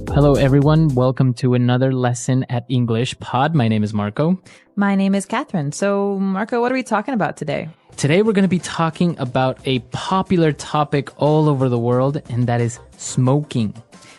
Hello, everyone. Welcome to another lesson at English Pod. My name is Marco. My name is Catherine. So, Marco, what are we talking about today? Today, we're going to be talking about a popular topic all over the world, and that is smoking.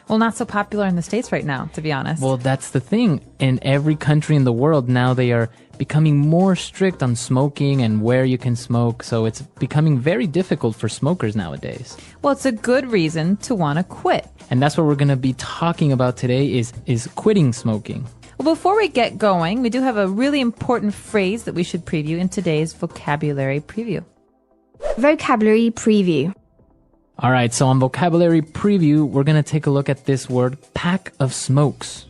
Well, not so popular in the States right now, to be honest. Well, that's the thing. In every country in the world now, they are becoming more strict on smoking and where you can smoke. So it's becoming very difficult for smokers nowadays. Well, it's a good reason to want to quit. And that's what we're going to be talking about today is quitting smoking. Well, before we get going, we do have a really important phrase that we should preview in today's vocabulary preview. Vocabulary preview. All right, so on vocabulary preview, we're going to take a look at this word, pack of smokes.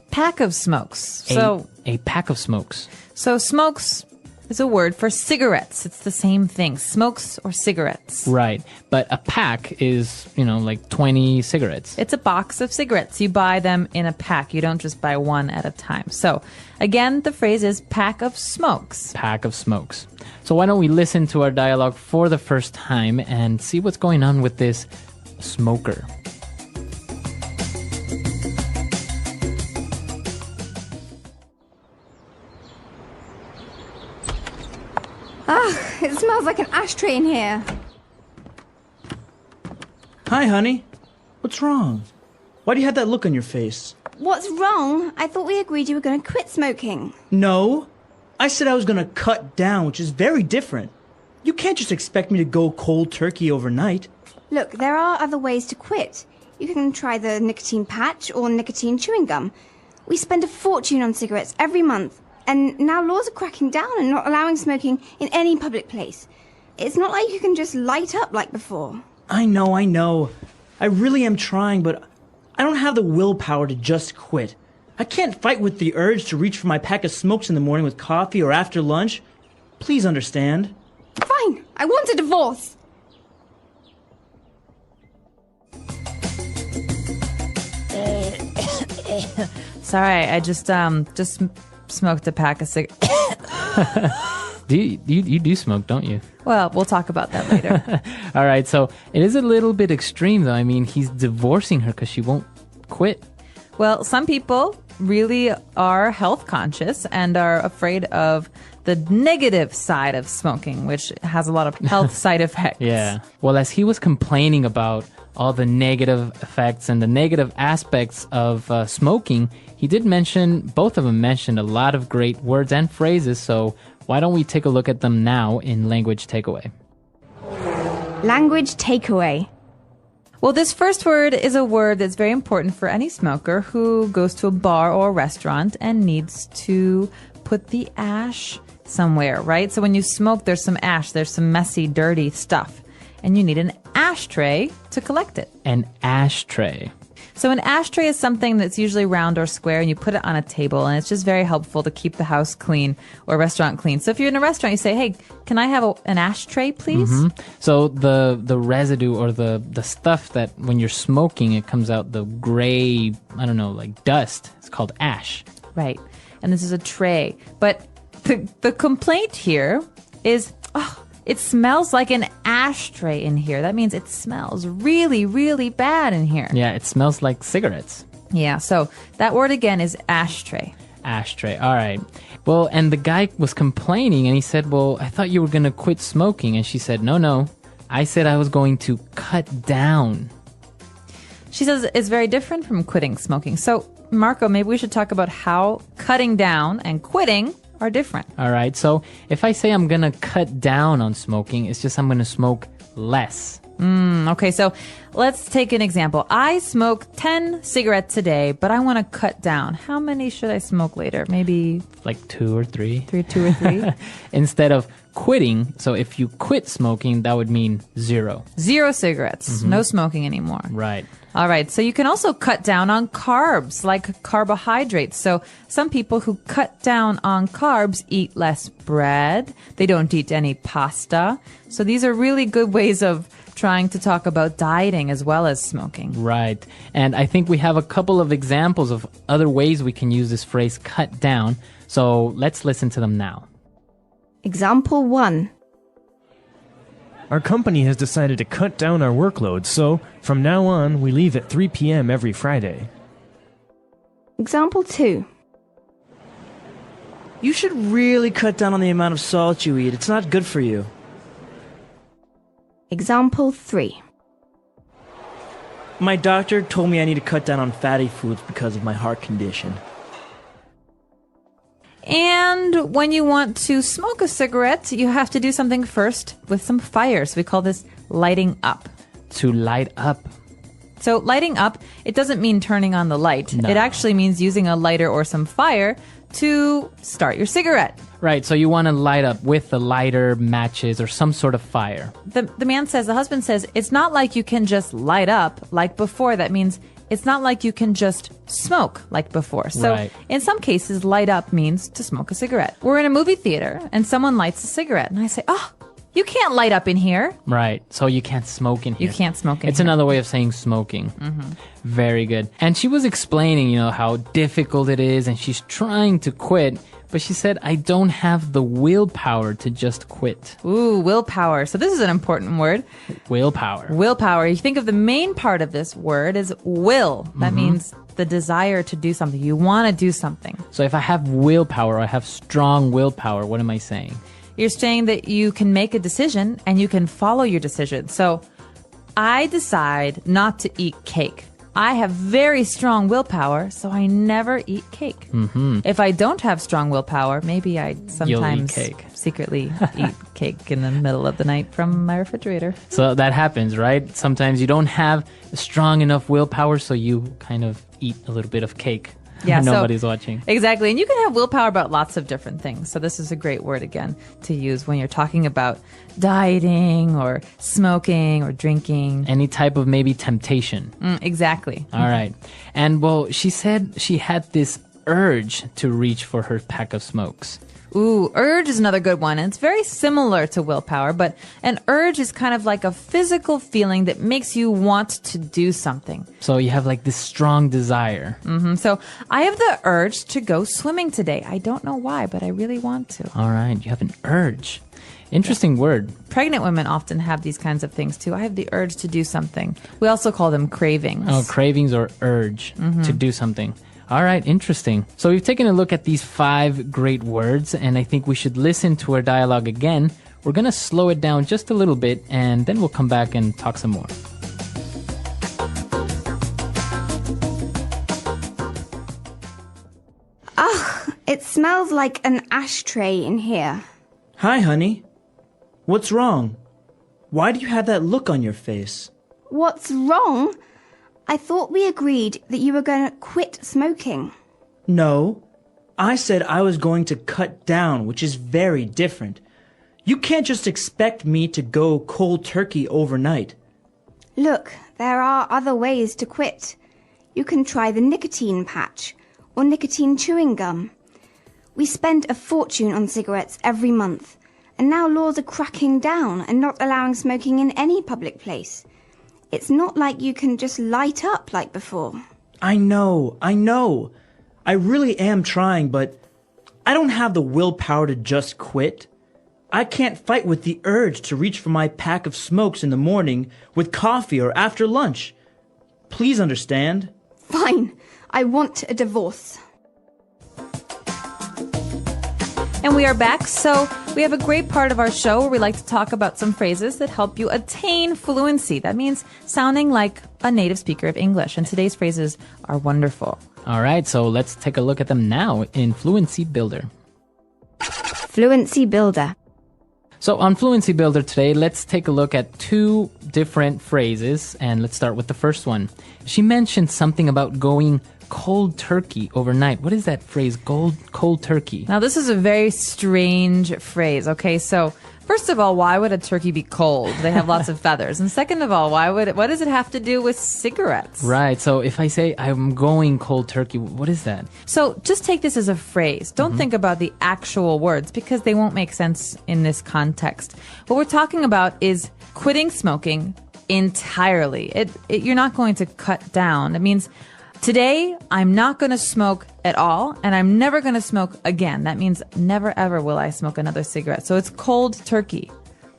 Pack of smokes. A pack of smokes. So smokes is a word for cigarettes. It's the same thing, smokes or cigarettes. Right, but a pack is, like 20 cigarettes. It's a box of cigarettes. You buy them in a pack. You don't just buy one at a time. So, again, the phrase is pack of smokes. Pack of smokes. So why don't we listen to our dialogue for the first time and see what's going on with this smoker. It smells like an ashtray in here. Hi, honey. What's wrong? Why do you have that look on your face? What's wrong? I thought we agreed you were going to quit smoking. No. I said I was going to cut down, which is very different. You can't just expect me to go cold turkey overnight. Look, there are other ways to quit. You can try the nicotine patch or nicotine chewing gum. We spend a fortune on cigarettes every month. And now laws are cracking down and not allowing smoking in any public place. It's not like you can just light up like before. I know. I really am trying, but I don't have the willpower to just quit. I can't fight with the urge to reach for my pack of smokes in the morning with coffee or after lunch. Please understand. Fine, I want a divorce. Sorry, I just smoked a pack of cigarettes. You do smoke, don't you? Well, we'll talk about that later. All right, so it is a little bit extreme, though. I mean, he's divorcing her because she won't quit. Well, some people really are health conscious and are afraid of the negative side of smoking, which has a lot of health side effects. Yeah. Well, as he was complaining about all the negative effects and the negative aspects of smoking, he did mention, both of them mentioned a lot of great words and phrases, so why don't we take a look at them now in Language Takeaway? Language takeaway. Well, this first word is a word that's very important for any smoker who goes to a bar or a restaurant and needs to put the ash somewhere, right? So when you smoke, there's some ash, there's some messy, dirty stuff, and you need an ashtray to collect it. An ashtray. So an ashtray is something that's usually round or square, and you put it on a table, and it's just very helpful to keep the house clean or restaurant clean. So if you're in a restaurant, you say, hey, can I have an ashtray, please? Mm-hmm. So the residue or the stuff that when you're smoking, it comes out the gray, I don't know, like dust. It's called ash. Right. And this is a tray. But the complaint here is, it smells like an ashtray in here. That means it smells really, really bad in here. Yeah, it smells like cigarettes. Yeah, so that word again is ashtray. Ashtray. All right. Well, and the guy was complaining and he said, well, I thought you were going to quit smoking. And she said, no. I said I was going to cut down. She says it's very different from quitting smoking. So, Marco, maybe we should talk about how cutting down and quitting are different. All right. So if I say I'm going to cut down on smoking, it's just I'm going to smoke less. Okay, so let's take an example. I smoke 10 cigarettes a day, but I want to cut down. How many should I smoke later? Maybe like 2 or 3. 2 or 3. Instead of quitting, so if you quit smoking, that would mean 0. 0 cigarettes. No smoking anymore. Right. All right. So you can also cut down on carbs, like carbohydrates. So some people who cut down on carbs eat less bread. They don't eat any pasta. So these are really good ways of trying to talk about dieting as well as smoking. Right. And I think we have a couple of examples of other ways we can use this phrase cut down. So let's listen to them now. Example 1. Our company has decided to cut down our workload, so from now on, we leave at 3 p.m. every Friday. Example 2. You should really cut down on the amount of salt you eat. It's not good for you. Example 3. My doctor told me I need to cut down on fatty foods because of my heart condition. And when you want to smoke a cigarette, you have to do something first with some fire. So we call this lighting up. To light up. So lighting up, it doesn't mean turning on the light. No. It actually means using a lighter or some fire to start your cigarette. Right, so you want to light up with the lighter, matches, or some sort of fire. The husband says, it's not like you can just light up like before. That means it's not like you can just smoke like before. So Right. in some cases, light up means to smoke a cigarette. We're in a movie theater and someone lights a cigarette. And I say, oh, you can't light up in here. Right, so you can't smoke in here. You can't smoke in It's here. another way of saying smoking. Very good. And she was explaining, how difficult it is, and she's trying to quit, but she said, I don't have the willpower to just quit. Ooh, willpower. So this is an important word. Willpower. Willpower. You think of the main part of this word as will. That means the desire to do something. You want to do something. So if I have willpower, I have strong willpower, what am I saying? You're saying that you can make a decision and you can follow your decision. So I decide not to eat cake. I have very strong willpower, so I never eat cake. If I don't have strong willpower, maybe I sometimes cake. secretly eat cake in the middle of the night from my refrigerator. So that happens, right? Sometimes you don't have strong enough willpower, so you kind of eat a little bit of cake. Yeah, when so- nobody's watching. Exactly. And you can have willpower about lots of different things. So this is a great word, again, to use when you're talking about dieting or smoking or drinking. Any type of maybe temptation. Exactly. All right. And well, she said she had this urge to reach for her pack of smokes. Ooh, urge is another good one. And it's very similar to willpower, but an urge is kind of like a physical feeling that makes you want to do something. So you have like this strong desire. So I have the urge to go swimming today. I don't know why, but I really want to. All right. You have an urge. Interesting word. Pregnant women often have these kinds of things too. I have the urge to do something. We also call them cravings. Oh, cravings or urge to do something. All right, interesting. So we've taken a look at these 5 great words, and I think we should listen to our dialogue again. We're going to slow it down just a little bit, and then we'll come back and talk some more. It smells like an ashtray in here. Hi, honey. What's wrong? Why do you have that look on your face? What's wrong? I thought we agreed that you were going to quit smoking. No, I said I was going to cut down, which is very different. You can't just expect me to go cold turkey overnight. Look, there are other ways to quit. You can try the nicotine patch or nicotine chewing gum. We spend a fortune on cigarettes every month, and now laws are cracking down and not allowing smoking in any public place. It's not like you can just light up like before. I know. I really am trying, but I don't have the willpower to just quit. I can't fight with the urge to reach for my pack of smokes in the morning with coffee or after lunch. Please understand. Fine, I want a divorce. And we are back. So we have a great part of our show where we like to talk about some phrases that help you attain fluency. That means sounding like a native speaker of English. And today's phrases are wonderful. All right, so let's take a look at them now in Fluency Builder. Fluency Builder. So on Fluency Builder today, let's take a look at 2 different phrases, and let's start with the first one. She mentioned something about going cold turkey overnight. What is that phrase, cold turkey? Now, this is a very strange phrase. Okay, so first of all, why would a turkey be cold? They have lots of feathers. And second of all, what does it have to do with cigarettes? Right, so if I say I'm going cold turkey, what is that? So just take this as a phrase. Don't think about the actual words because they won't make sense in this context. What we're talking about is quitting smoking entirely. You're not going to cut down. It means today, I'm not going to smoke at all, and I'm never going to smoke again. That means never, ever will I smoke another cigarette. So it's cold turkey.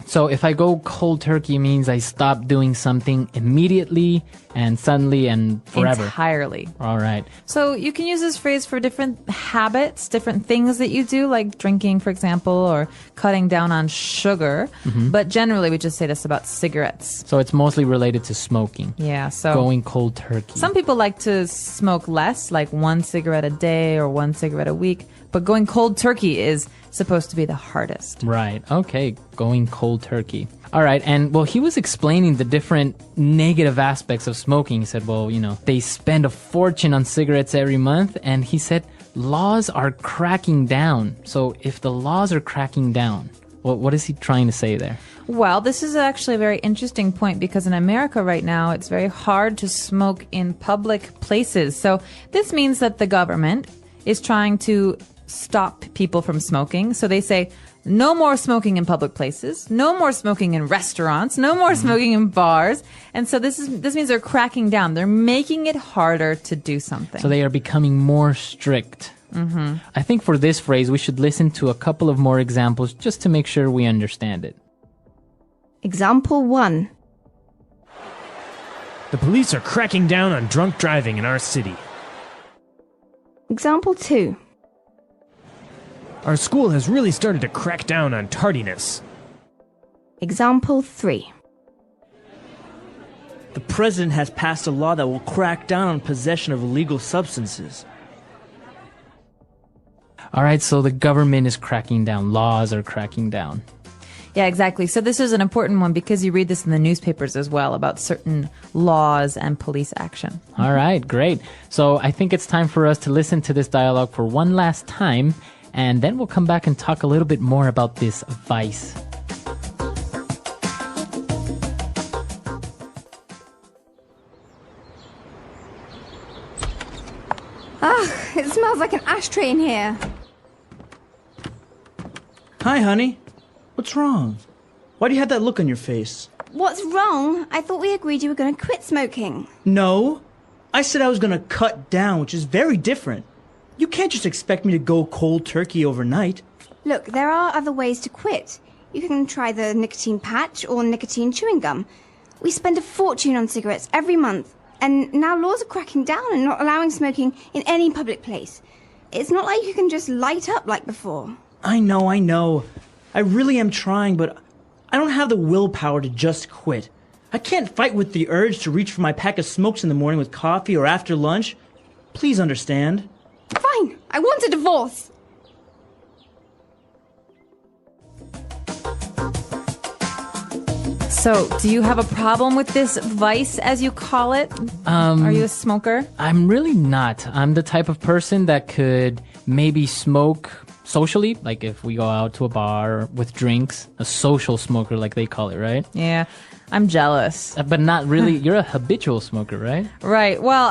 So if I go cold turkey, it means I stop doing something immediately and suddenly and forever. Entirely. All right. So you can use this phrase for different habits, different things that you do, like drinking, for example, or cutting down on sugar. But generally, we just say this about cigarettes. So it's mostly related to smoking. Yeah, so Going cold turkey. some people like to smoke less, like 1 cigarette a day or 1 cigarette a week. But going cold turkey is supposed to be the hardest. Right. Okay. Going cold turkey. All right. And well, he was explaining the different negative aspects of smoking. He said, well, they spend a fortune on cigarettes every month. And he said, laws are cracking down. So if the laws are cracking down, what is he trying to say there? Well, this is actually a very interesting point because in America right now, it's very hard to smoke in public places. So this means that the government is trying to stop people from smoking. So they say, no more smoking in public places, no more smoking in restaurants, no more smoking in bars. And so this means they're cracking down. They're making it harder to do something. So they are becoming more strict. I think for this phrase, we should listen to a couple of more examples just to make sure we understand it. Example 1. The police are cracking down on drunk driving in our city. Example 2. Our school has really started to crack down on tardiness. Example 3. The president has passed a law that will crack down on possession of illegal substances. All right, so the government is cracking down. Laws are cracking down. Yeah, exactly. So this is an important one because you read this in the newspapers as well about certain laws and police action. All right, great. So I think it's time for us to listen to this dialogue for one last time, and then we'll come back and talk a little bit more about this vice. It smells like an ashtray in here. Hi, honey. What's wrong? Why do you have that look on your face? What's wrong? I thought we agreed you were going to quit smoking. No. I said I was going to cut down, which is very different. You can't just expect me to go cold turkey overnight. Look, there are other ways to quit. You can try the nicotine patch or nicotine chewing gum. We spend a fortune on cigarettes every month. And now laws are cracking down and not allowing smoking in any public place. It's not like you can just light up like before. I know. I really am trying, but I don't have the willpower to just quit. I can't fight with the urge to reach for my pack of smokes in the morning with coffee or after lunch. Please understand. Fine, I want a divorce. So, do you have a problem with this vice, as you call it? Are you a smoker? I'm really not. I'm the type of person that could maybe smoke socially, like if we go out to a bar with drinks, a social smoker like they call it, right? Yeah, I'm jealous. But not really. You're a habitual smoker, right? Right. Well,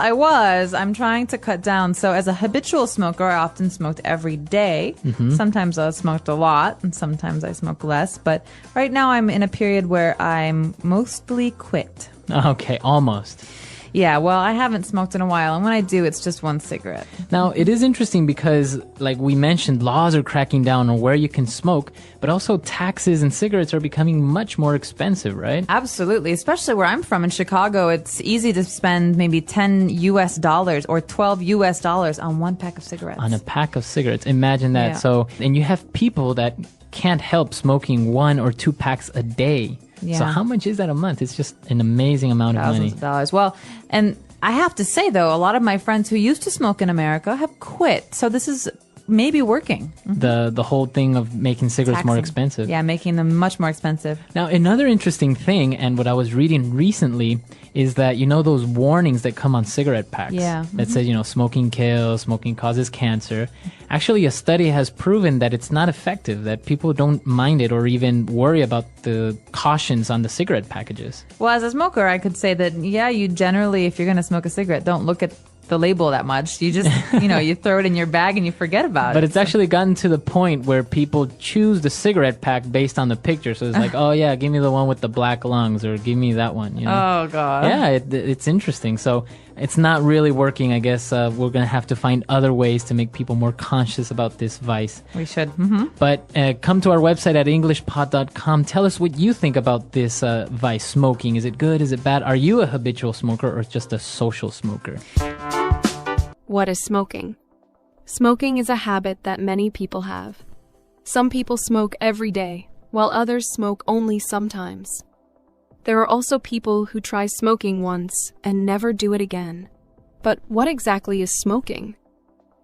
I'm trying to cut down. So as a habitual smoker, I often smoked every day. Sometimes I smoked a lot and sometimes I smoke less. But right now I'm in a period where I'm mostly quit. Okay, almost. Yeah, well, I haven't smoked in a while, and when I do, it's just 1 cigarette. Now, it is interesting because, like we mentioned, laws are cracking down on where you can smoke, but also taxes and cigarettes are becoming much more expensive, right? Absolutely, especially where I'm from in Chicago. It's easy to spend maybe $10 or $12 on 1 pack of cigarettes. On a pack of cigarettes. Imagine that. Yeah. So, and you have people that can't help smoking 1 or 2 packs a day. Yeah. So how much is that a month? It's just an amazing amount of money. Thousands of dollars. Well, and I have to say, though, a lot of my friends who used to smoke in America have quit. So this is maybe working. The whole thing of making cigarettes more Taxing. expensive. Yeah, making them much more expensive. Now, another interesting thing, and what I was reading recently, is that, those warnings that come on cigarette packs Yeah. that says, smoking kills, smoking causes cancer. Actually, a study has proven that it's not effective, that people don't mind it or even worry about the cautions on the cigarette packages. Well, as a smoker, I could say that, yeah, you generally, if you're going to smoke a cigarette, don't look at the label that much. You just, you throw it in your bag and you forget about it. But it's actually gotten to the point where people choose the cigarette pack based on the picture. So it's like, oh yeah, give me the one with the black lungs, or give me that one. Oh God. Yeah, it's interesting. So it's not really working. I guess we're going to have to find other ways to make people more conscious about this vice. We should. Mm-hmm. But come to our website at englishpod.com. Tell us what you think about this vice, smoking. Is it good? Is it bad? Are you a habitual smoker or just a social smoker? What is smoking? Smoking is a habit that many people have. Some people smoke every day, while others smoke only sometimes. There are also people who try smoking once and never do it again. But what exactly is smoking?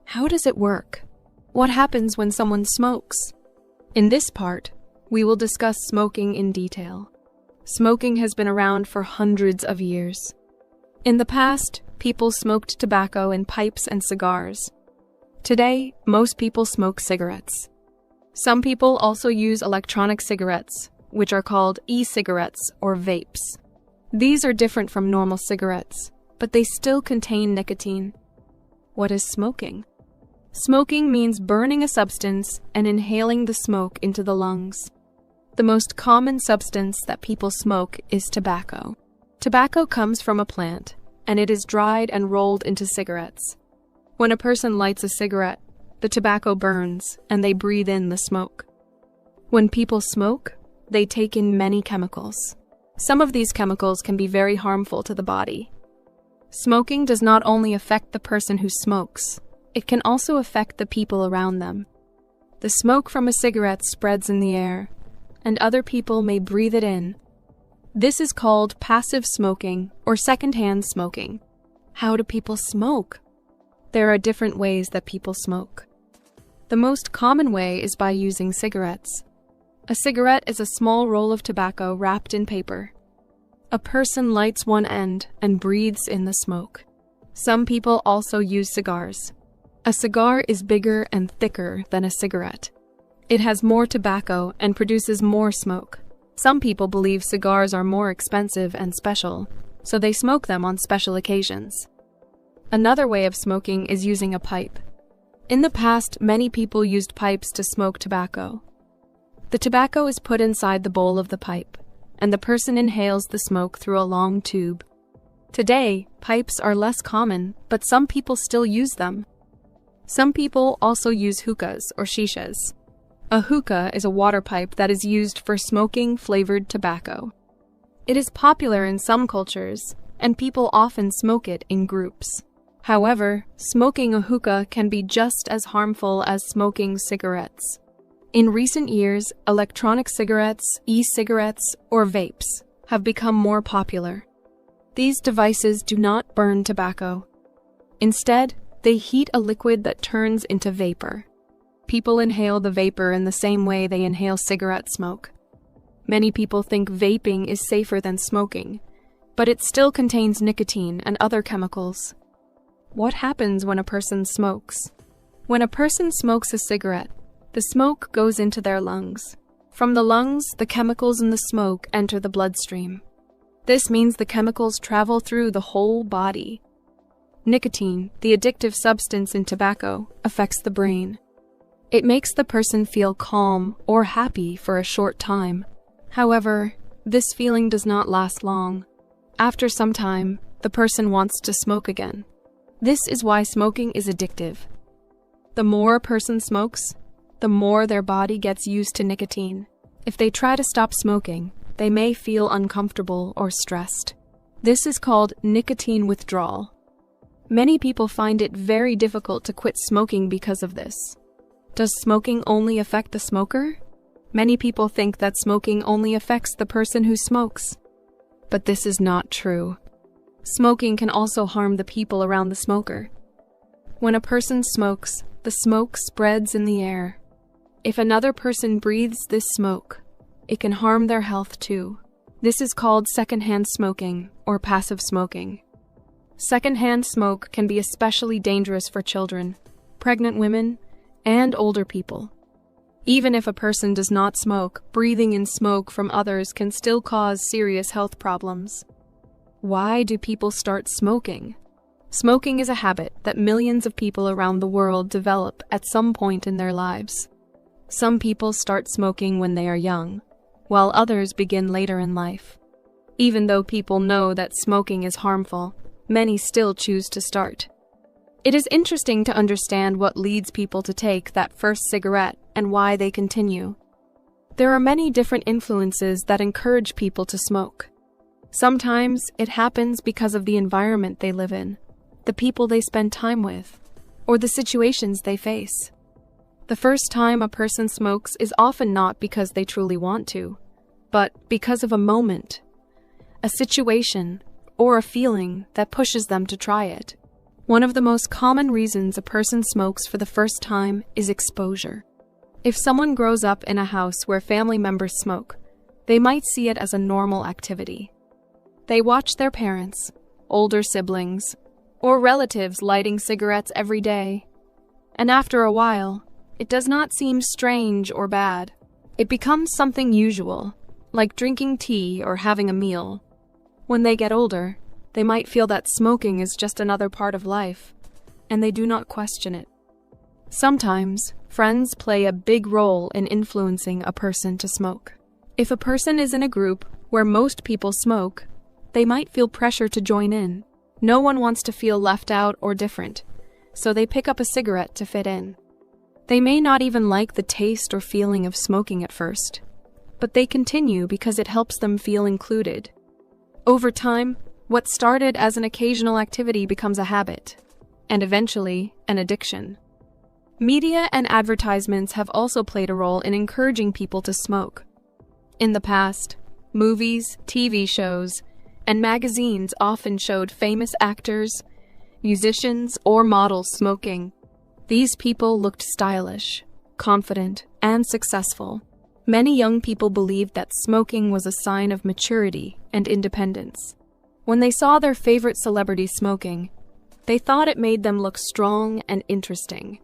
How does it work? What happens when someone smokes? In this part, we will discuss smoking in detail. Smoking has been around for hundreds of years. In the past, people smoked tobacco in pipes and cigars. Today, most people smoke cigarettes. Some people also use electronic cigarettes, which are called e-cigarettes or vapes. These are different from normal cigarettes, but they still contain nicotine. What is smoking? Smoking means burning a substance and inhaling the smoke into the lungs. The most common substance that people smoke is tobacco. Tobacco comes from a plant, and it is dried and rolled into cigarettes. When a person lights a cigarette, the tobacco burns and they breathe in the smoke. When people smoke, they take in many chemicals. Some of these chemicals can be very harmful to the body. Smoking does not only affect the person who smokes, it can also affect the people around them. The smoke from a cigarette spreads in the air, and other people may breathe it in. This is called passive smoking or secondhand smoking. How do people smoke? There are different ways that people smoke. The most common way is by using cigarettes. A cigarette is a small roll of tobacco wrapped in paper. A person lights one end and breathes in the smoke. Some people also use cigars. A cigar is bigger and thicker than a cigarette. It has more tobacco and produces more smoke. Some people believe cigars are more expensive and special, so they smoke them on special occasions. Another way of smoking is using a pipe. In the past, many people used pipes to smoke tobacco. The tobacco is put inside the bowl of the pipe, and the person inhales the smoke through a long tube. Today, pipes are less common, but some people still use them. Some people also use hookahs or shishas. A hookah is a water pipe that is used for smoking flavored tobacco. It is popular in some cultures, and people often smoke it in groups. However, smoking a hookah can be just as harmful as smoking cigarettes. In recent years, electronic cigarettes, e-cigarettes, or vapes have become more popular. These devices do not burn tobacco. Instead, they heat a liquid that turns into vapor. People inhale the vapor in the same way they inhale cigarette smoke. Many people think vaping is safer than smoking, but it still contains nicotine and other chemicals. What happens when a person smokes? When a person smokes a cigarette, the smoke goes into their lungs. From the lungs, the chemicals in the smoke enter the bloodstream. This means the chemicals travel through the whole body. Nicotine, the addictive substance in tobacco, affects the brain. It makes the person feel calm or happy for a short time. However, this feeling does not last long. After some time, the person wants to smoke again. This is why smoking is addictive. The more a person smokes, the more their body gets used to nicotine. If they try to stop smoking, they may feel uncomfortable or stressed. This is called nicotine withdrawal. Many people find it very difficult to quit smoking because of this. Does smoking only affect the smoker? Many people think that smoking only affects the person who smokes. But this is not true. Smoking can also harm the people around the smoker. When a person smokes, the smoke spreads in the air. If another person breathes this smoke, it can harm their health too. This is called secondhand smoking or passive smoking. Secondhand smoke can be especially dangerous for children, pregnant women, and older people. Even if a person does not smoke, breathing in smoke from others can still cause serious health problems. Why do people start smoking? Smoking is a habit that millions of people around the world develop at some point in their lives. Some people start smoking when they are young, while others begin later in life. Even though people know that smoking is harmful, many still choose to start. It is interesting to understand what leads people to take that first cigarette and why they continue. There are many different influences that encourage people to smoke. Sometimes it happens because of the environment they live in, the people they spend time with, or the situations they face. The first time a person smokes is often not because they truly want to, but because of a moment, a situation, or a feeling that pushes them to try it. One of the most common reasons a person smokes for the first time is exposure. If someone grows up in a house where family members smoke, they might see it as a normal activity. They watch their parents, older siblings, or relatives lighting cigarettes every day, and after a while, it does not seem strange or bad. It becomes something usual, like drinking tea or having a meal. When they get older, they might feel that smoking is just another part of life, and they do not question it. Sometimes, friends play a big role in influencing a person to smoke. If a person is in a group where most people smoke, they might feel pressure to join in. No one wants to feel left out or different, so they pick up a cigarette to fit in. They may not even like the taste or feeling of smoking at first, but they continue because it helps them feel included. Over time, what started as an occasional activity becomes a habit, and eventually an addiction. Media and advertisements have also played a role in encouraging people to smoke. In the past, movies, TV shows, and magazines often showed famous actors, musicians, or models smoking. These people looked stylish, confident, and successful. Many young people believed that smoking was a sign of maturity and independence. When they saw their favorite celebrity smoking, they thought it made them look strong and interesting.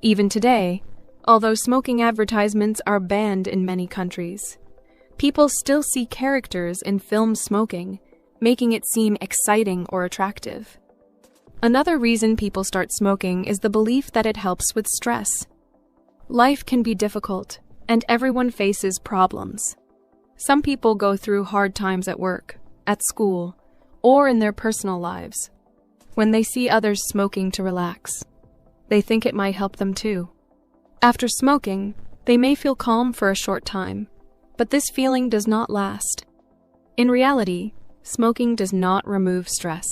Even today, although smoking advertisements are banned in many countries, people still see characters in films smoking, making it seem exciting or attractive. Another reason people start smoking is the belief that it helps with stress. Life can be difficult, and everyone faces problems. Some people go through hard times at work, at school, or in their personal lives. When they see others smoking to relax, they think it might help them too. After smoking, they may feel calm for a short time, but this feeling does not last. In reality, smoking does not remove stress.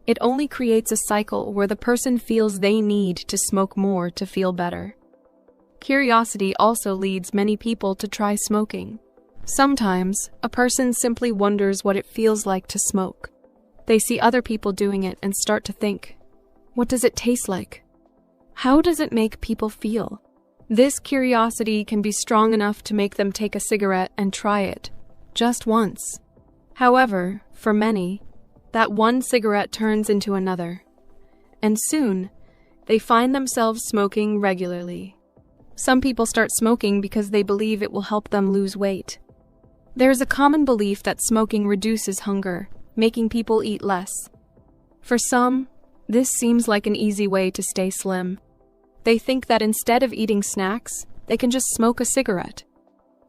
It only creates a cycle where the person feels they need to smoke more to feel better. Curiosity also leads many people to try smoking. Sometimes, a person simply wonders what it feels like to smoke. They see other people doing it and start to think, what does it taste like? How does it make people feel? This curiosity can be strong enough to make them take a cigarette and try it, just once. However, for many, that one cigarette turns into another, and soon, they find themselves smoking regularly. Some people start smoking because they believe it will help them lose weight. There is a common belief that smoking reduces hunger, making people eat less. For some, this seems like an easy way to stay slim. They think that instead of eating snacks, they can just smoke a cigarette.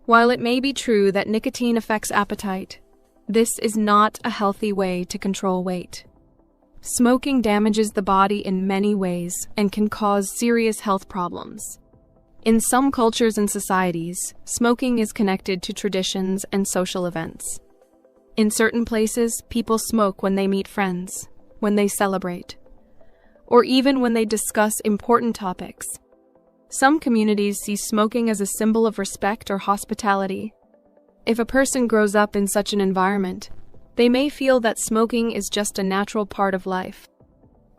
While it may be true that nicotine affects appetite, this is not a healthy way to control weight. Smoking damages the body in many ways and can cause serious health problems. In some cultures and societies, smoking is connected to traditions and social events. In certain places, people smoke when they meet friends, when they celebrate, or even when they discuss important topics. Some communities see smoking as a symbol of respect or hospitality. If a person grows up in such an environment, they may feel that smoking is just a natural part of life.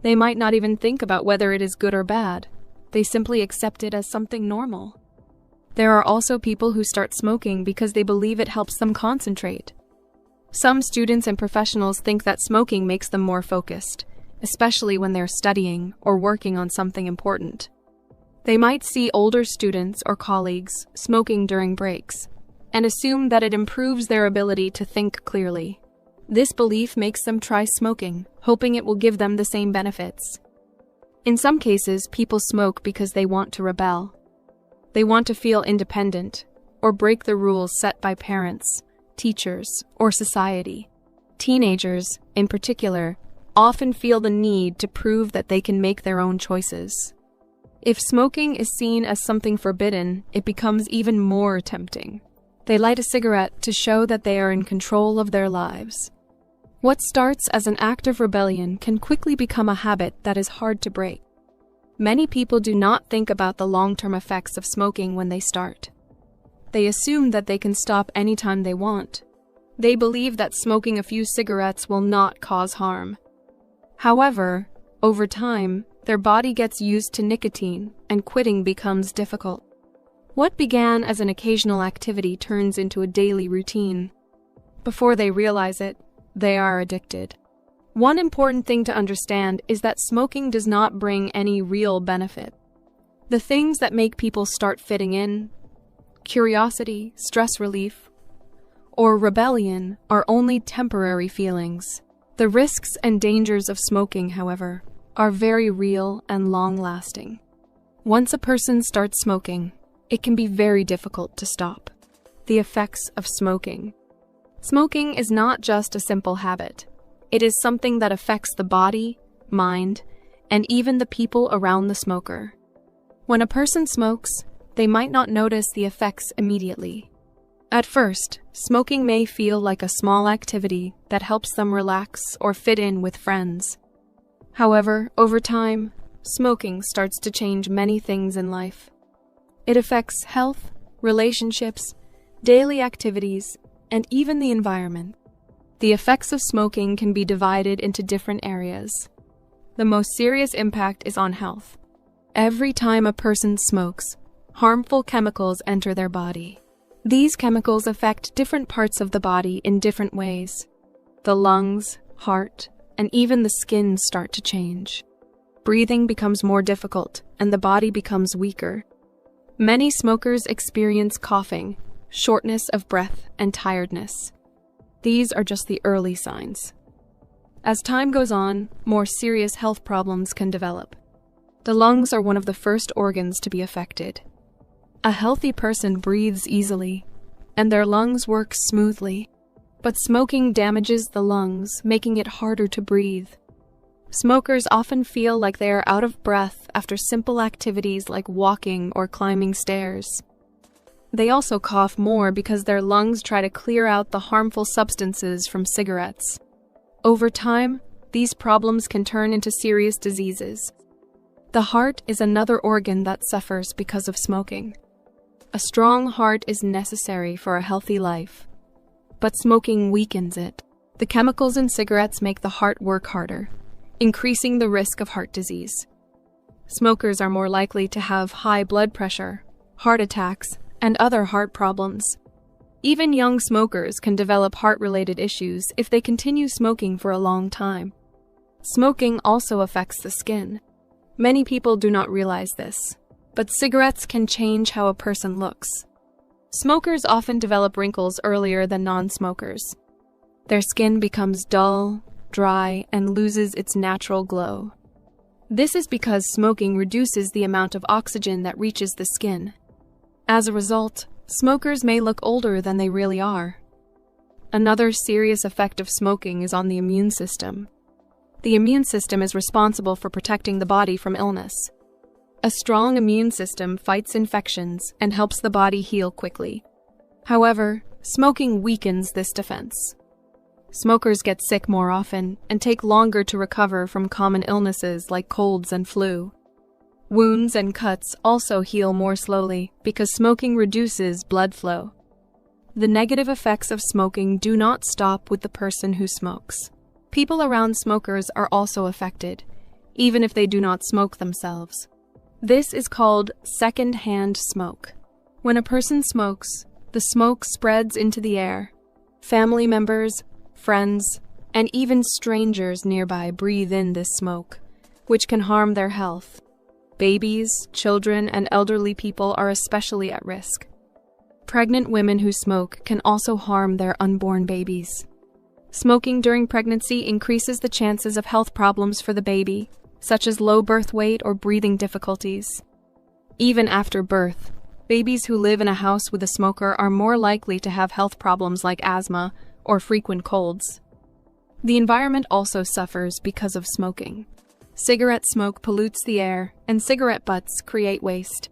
They might not even think about whether it is good or bad. They simply accept it as something normal. There are also people who start smoking because they believe it helps them concentrate. Some students and professionals think that smoking makes them more focused, especially when they're studying or working on something important. They might see older students or colleagues smoking during breaks and assume that it improves their ability to think clearly. This belief makes them try smoking, hoping it will give them the same benefits. In some cases, people smoke because they want to rebel. They want to feel independent, or break the rules set by parents, teachers, or society. Teenagers, in particular, often feel the need to prove that they can make their own choices. If smoking is seen as something forbidden, it becomes even more tempting. They light a cigarette to show that they are in control of their lives. What starts as an act of rebellion can quickly become a habit that is hard to break. Many people do not think about the long-term effects of smoking when they start. They assume that they can stop anytime they want. They believe that smoking a few cigarettes will not cause harm. However, over time, their body gets used to nicotine and quitting becomes difficult. What began as an occasional activity turns into a daily routine. Before they realize it, they are addicted. One important thing to understand is that smoking does not bring any real benefit. The things that make people start fitting in, curiosity, stress relief, or rebellion are only temporary feelings. The risks and dangers of smoking, however, are very real and long-lasting. Once a person starts smoking, it can be very difficult to stop. The effects of smoking. Smoking is not just a simple habit. It is something that affects the body, mind, and even the people around the smoker. When a person smokes, they might not notice the effects immediately. At first, smoking may feel like a small activity that helps them relax or fit in with friends. However, over time, smoking starts to change many things in life. It affects health, relationships, daily activities, and even the environment. The effects of smoking can be divided into different areas. The most serious impact is on health. Every time a person smokes, harmful chemicals enter their body. These chemicals affect different parts of the body in different ways. The lungs, heart, and even the skin start to change. Breathing becomes more difficult, and the body becomes weaker. Many smokers experience coughing, shortness of breath, and tiredness. These are just the early signs. As time goes on, more serious health problems can develop. The lungs are one of the first organs to be affected. A healthy person breathes easily, and their lungs work smoothly. But smoking damages the lungs, making it harder to breathe. Smokers often feel like they are out of breath after simple activities like walking or climbing stairs. They also cough more because their lungs try to clear out the harmful substances from cigarettes. Over time, these problems can turn into serious diseases. The heart is another organ that suffers because of smoking. A strong heart is necessary for a healthy life, but smoking weakens it. The chemicals in cigarettes make the heart work harder, increasing the risk of heart disease. Smokers are more likely to have high blood pressure, heart attacks, and other heart problems. Even young smokers can develop heart-related issues if they continue smoking for a long time. Smoking also affects the skin. Many people do not realize this, but cigarettes can change how a person looks. Smokers often develop wrinkles earlier than non-smokers. Their skin becomes dull, dry, and loses its natural glow. This is because smoking reduces the amount of oxygen that reaches the skin. As a result, smokers may look older than they really are. Another serious effect of smoking is on the immune system. The immune system is responsible for protecting the body from illness. A strong immune system fights infections and helps the body heal quickly. However, smoking weakens this defense. Smokers get sick more often and take longer to recover from common illnesses like colds and flu. Wounds and cuts also heal more slowly because smoking reduces blood flow. The negative effects of smoking do not stop with the person who smokes. People around smokers are also affected, even if they do not smoke themselves. This is called second-hand smoke. When a person smokes, the smoke spreads into the air. Family members, friends, and even strangers nearby breathe in this smoke, which can harm their health. Babies, children, and elderly people are especially at risk. Pregnant women who smoke can also harm their unborn babies. Smoking during pregnancy increases the chances of health problems for the baby, such as low birth weight or breathing difficulties. Even after birth, babies who live in a house with a smoker are more likely to have health problems like asthma or frequent colds. The environment also suffers because of smoking. Cigarette smoke pollutes the air, and cigarette butts create waste.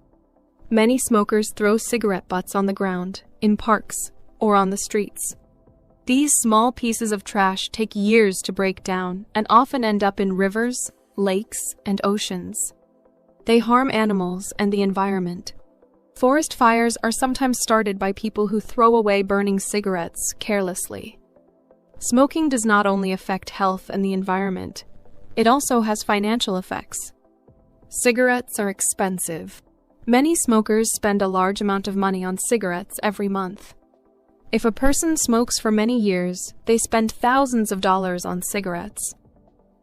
Many smokers throw cigarette butts on the ground, in parks, or on the streets. These small pieces of trash take years to break down and often end up in rivers, lakes, and oceans. They harm animals and the environment. Forest fires are sometimes started by people who throw away burning cigarettes carelessly. Smoking does not only affect health and the environment, it also has financial effects. Cigarettes are expensive. Many smokers spend a large amount of money on cigarettes every month. If a person smokes for many years, they spend thousands of dollars on cigarettes.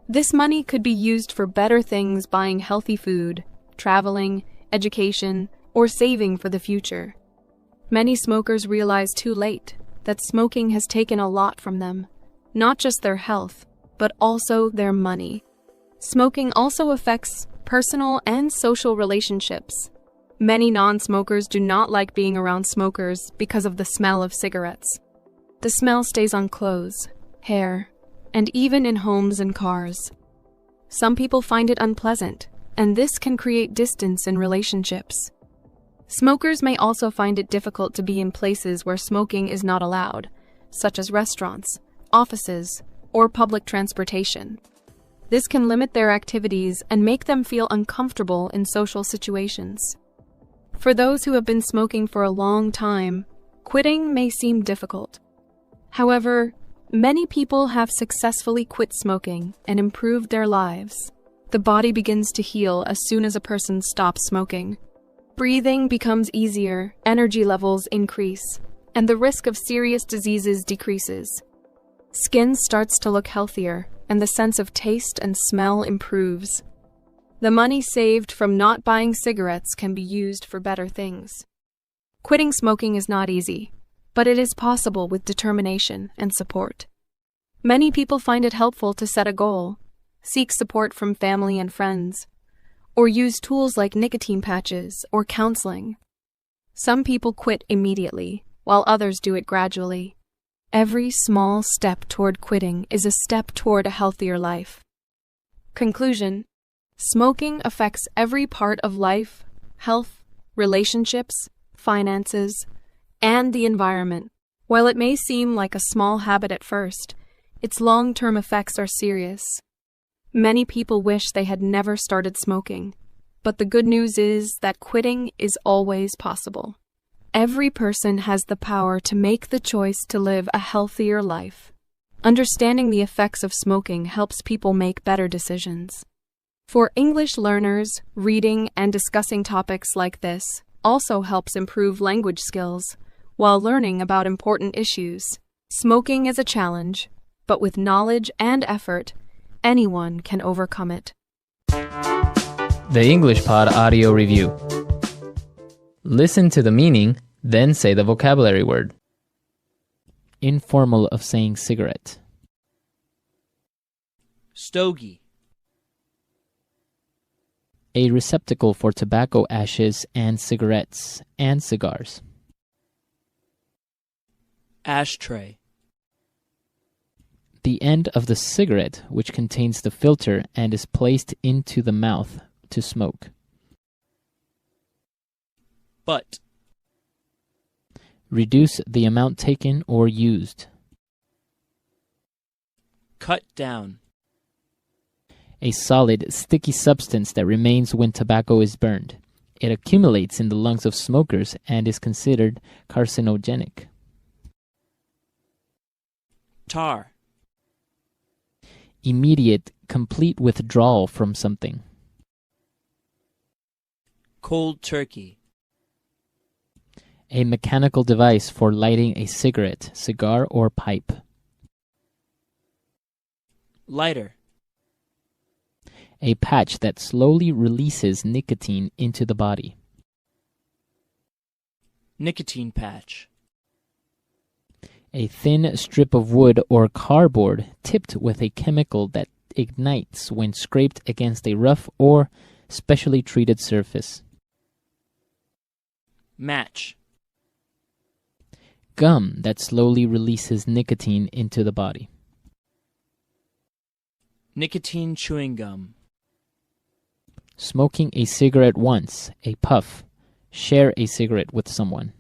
This money could be used for better things, buying healthy food, traveling, education, or saving for the future. Many smokers realize too late that smoking has taken a lot from them, not just their health, but also their money. Smoking also affects personal and social relationships. Many non-smokers do not like being around smokers because of the smell of cigarettes. The smell stays on clothes, hair, and even in homes and cars. Some people find it unpleasant, and this can create distance in relationships. Smokers may also find it difficult to be in places where smoking is not allowed, such as restaurants, offices, or public transportation. This can limit their activities and make them feel uncomfortable in social situations. For those who have been smoking for a long time, quitting may seem difficult. However, many people have successfully quit smoking and improved their lives. The body begins to heal as soon as a person stops smoking. Breathing becomes easier, energy levels increase, and the risk of serious diseases decreases. Skin starts to look healthier, and the sense of taste and smell improves. The money saved from not buying cigarettes can be used for better things. Quitting smoking is not easy, but it is possible with determination and support. Many people find it helpful to set a goal, seek support from family and friends, or use tools like nicotine patches or counseling. Some people quit immediately, while others do it gradually. Every small step toward quitting is a step toward a healthier life. Conclusion: smoking affects every part of life, health, relationships, finances, and the environment. While it may seem like a small habit at first, its long-term effects are serious. Many people wish they had never started smoking, but the good news is that quitting is always possible. Every person has the power to make the choice to live a healthier life. Understanding the effects of smoking helps people make better decisions. For English learners, reading and discussing topics like this also helps improve language skills while learning about important issues. Smoking is a challenge, but with knowledge and effort, anyone can overcome it. The English Pod Audio Review. Listen to the meaning, then say the vocabulary word. Informal of saying cigarette. Stogie. A receptacle for tobacco ashes and cigarettes and cigars. Ashtray. The end of the cigarette which contains the filter and is placed into the mouth to smoke. Butt. Reduce the amount taken or used. Cut down. A solid, sticky substance that remains when tobacco is burned. It accumulates in the lungs of smokers and is considered carcinogenic. Tar. Immediate, complete withdrawal from something. Cold turkey. A mechanical device for lighting a cigarette, cigar, or pipe. Lighter. A patch that slowly releases nicotine into the body. Nicotine patch. A thin strip of wood or cardboard tipped with a chemical that ignites when scraped against a rough or specially treated surface. Match. Gum that slowly releases nicotine into the body. Nicotine chewing gum. Smoking a cigarette once, a puff. Share a cigarette with someone.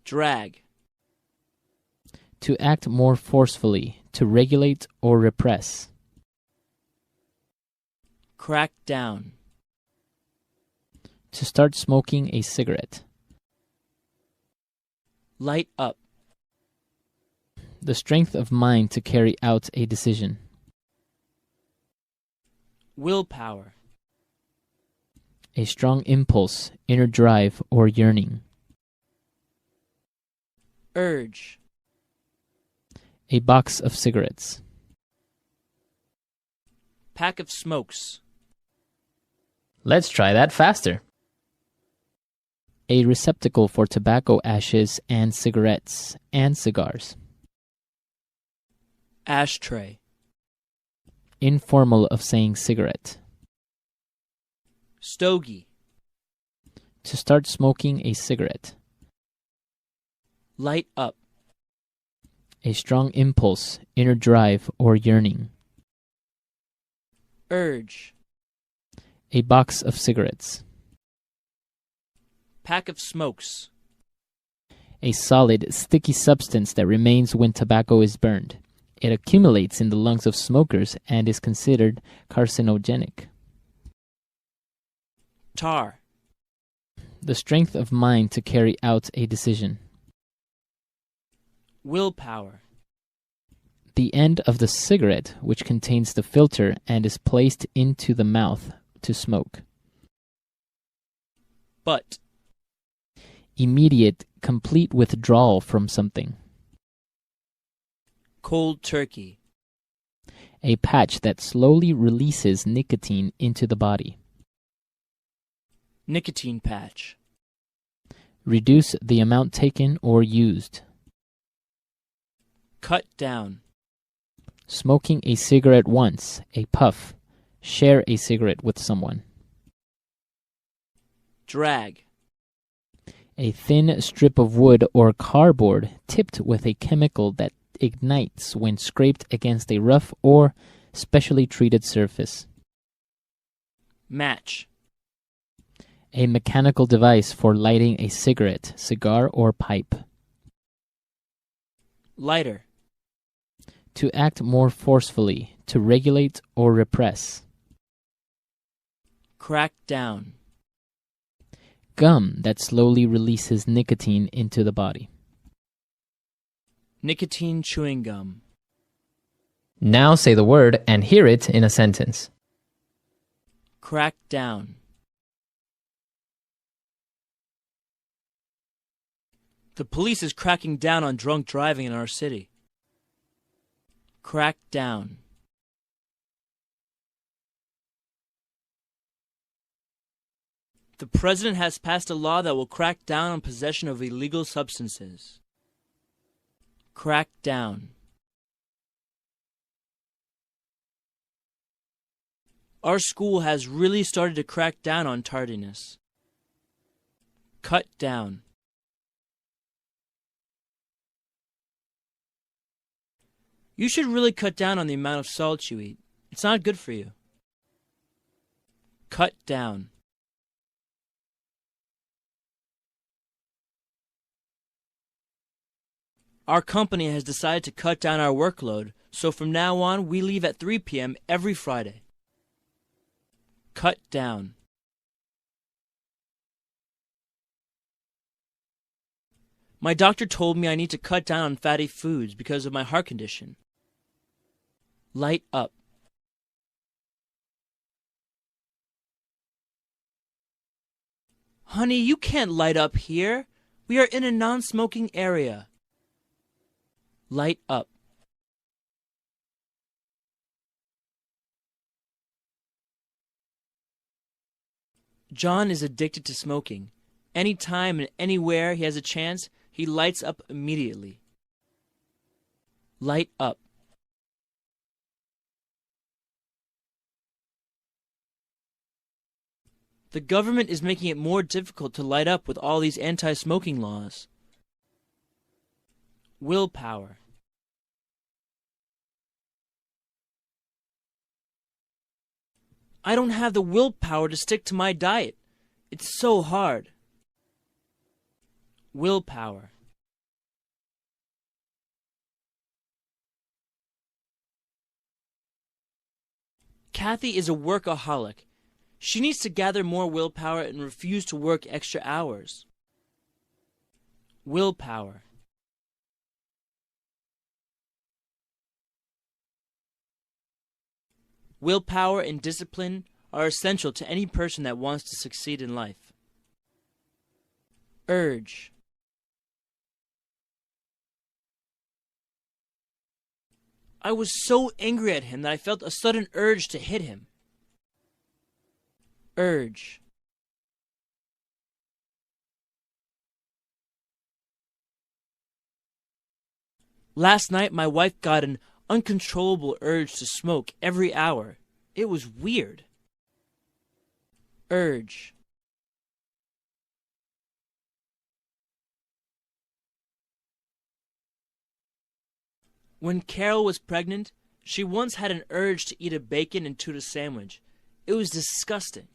Drag. To act more forcefully, to regulate or repress. Crack down. To start smoking a cigarette. Light up. The strength of mind to carry out a decision. Willpower. A strong impulse, inner drive, or yearning. Urge. A box of cigarettes. Pack of smokes. Let's try that faster. A receptacle for tobacco ashes and cigarettes and cigars. Ashtray. Informal of saying cigarette. Stogie. To start smoking a cigarette. Light up. A strong impulse, inner drive, or yearning. Urge. A box of cigarettes. Pack of smokes. A solid, sticky substance that remains when tobacco is burned. It accumulates in the lungs of smokers and is considered carcinogenic. Tar. The strength of mind to carry out a decision. Willpower. The end of the cigarette, which contains the filter and is placed into the mouth to smoke. Butt. Immediate, complete withdrawal from something. Cold turkey. A patch that slowly releases nicotine into the body. Nicotine patch. Reduce the amount taken or used. Cut down. Smoking a cigarette once, a puff. Share a cigarette with someone. Drag. A thin strip of wood or cardboard tipped with a chemical that ignites when scraped against a rough or specially treated surface. Match. A mechanical device for lighting a cigarette, cigar, or pipe. Lighter. To act more forcefully, to regulate or repress. Crack down. Gum that slowly releases nicotine into the body. Nicotine chewing gum. Now say the word and hear it in a sentence. Crack down. The police is cracking down on drunk driving in our city. Crack down. The president has passed a law that will crack down on possession of illegal substances. Crack down. Our school has really started to crack down on tardiness. Cut down. You should really cut down on the amount of salt you eat. It's not good for you. Cut down. Our company has decided to cut down our workload, so from now on we leave at 3 p.m. every Friday. Cut down. My doctor told me I need to cut down on fatty foods because of my heart condition. Light up. Honey, you can't light up here. We are in a non-smoking area. Light up. John is addicted to smoking. Anytime and anywhere he has a chance, He lights up immediately. Light up. The government is making it more difficult to light up with all these anti-smoking laws. Willpower. I don't have the willpower to stick to my diet. It's so hard. Willpower. Kathy is a workaholic. She needs to gather more willpower and refuse to work extra hours. Willpower. Willpower and discipline are essential to any person that wants to succeed in life. Urge. I was so angry at him that I felt a sudden urge to hit him. Urge. Last night, my wife got an uncontrollable urge to smoke every hour. It was weird. Urge. When Carol was pregnant, she once had an urge to eat a bacon and tuna sandwich. It was disgusting.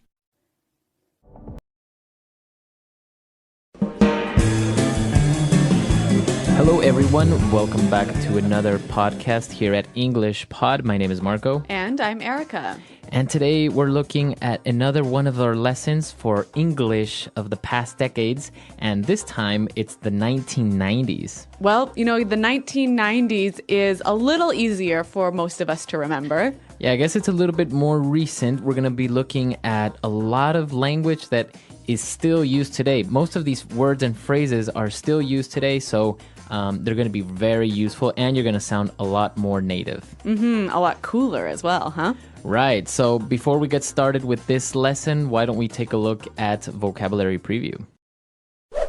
Hello, everyone. Welcome back to another podcast here at English Pod. My name is Marco. And I'm Erica. And today we're looking at another one of our lessons for English of the past decades. And this time it's the 1990s. Well, you know, the 1990s is a little easier for most of us to remember. Yeah, I guess it's a little bit more recent. We're going to be looking at a lot of language that is still used today. Most of these words and phrases are still used today, so they're going to be very useful, and you're going to sound a lot more native. A lot cooler as well, huh? Right. So before we get started with this lesson, why don't we take a look at vocabulary preview?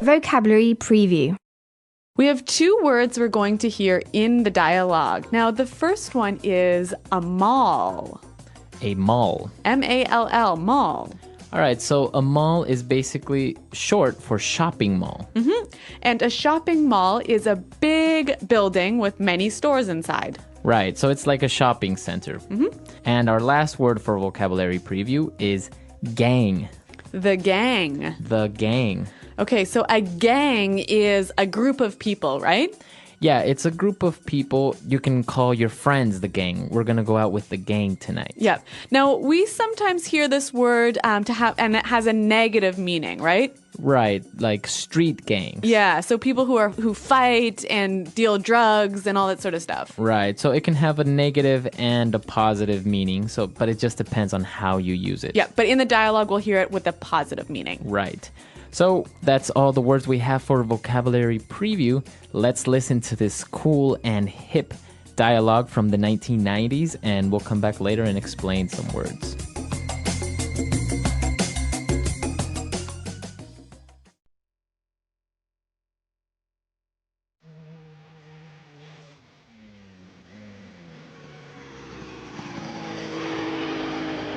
Vocabulary preview. We have two words we're going to hear in the dialogue. Now, the first one is a mall. A mall. M-A-L-L, mall. All right, so a mall is basically short for shopping mall. And a shopping mall is a big building with many stores inside. Right, so it's like a shopping center. And our last word for vocabulary preview is gang. The gang. The gang. Okay, so a gang is a group of people, right? Yeah, it's a group of people. You can call your friends the gang. We're going to go out with the gang tonight. Yeah. Now, we sometimes hear this word and it has a negative meaning, right? Right, like street gangs. Yeah, so people who fight and deal drugs and all that sort of stuff. Right, so it can have a negative and a positive meaning, but it just depends on how you use it. Yeah, but in the dialogue, we'll hear it with a positive meaning. Right. So that's all the words we have for vocabulary preview. Let's listen to this cool and hip dialogue from the 1990s, and we'll come back later and explain some words.